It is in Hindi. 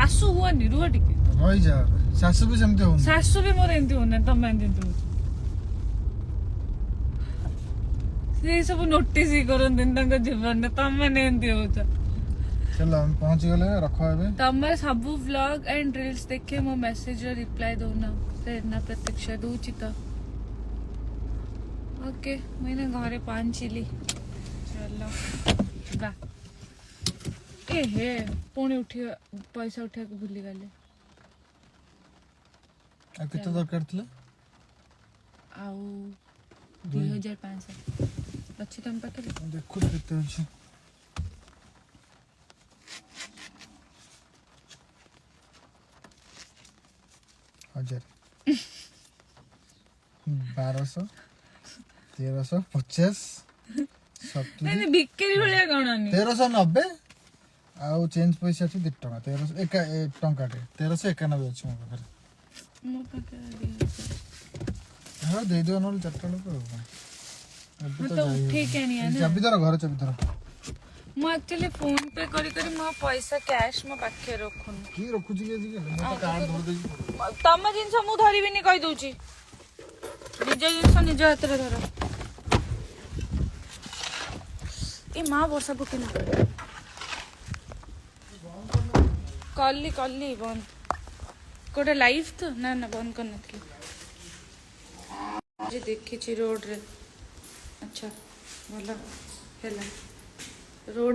शाशु हुआनी रुह टिके रही जा शाशु भी सेमते हो शाशु भी मोर एमती होना तम एमती हो से सब नोटिस ही करन दिन जीवन में तम मैंने एमती हो चलो हम पहुंच गले रखो एबे तमर सब व्लॉग एंड रील्स देखे मो मैसेज रिप्लाई दउना प्रेरणा प्रतीक्षा दूची त ओके मैंने घरे पान चिली चलो बा ए हे पुणी उठी पैसा उठा के भूली गले आ केते दरकार थले आउ 2500 अच्छी तम पाखे देखो केते अछि 1200 1350 नहीं बिक्री भलिया गणानी 1390 आउ चेंज पैसा अछि 2 टका 1300 टका 1391 अछि मो पाखरे हाँ दे दो नल 4 टका तो उठे क्या नहीं है चाबी धर घर चाबी धर मो एक्चुअली फोन पे करी करी मो पैसा कैश मो पाखे रखुन की रखु छी के मो कार्ड धर दे तम जिंस मु धरिबिनी कहि दउची निज जिंस निज हाथ रे धर ए मां वर्षा पकेना कल्ली बंद कोटे लाइव तो ना ना बंद करना थी जे देखी छी रोड रे अच्छा भला हेला रोड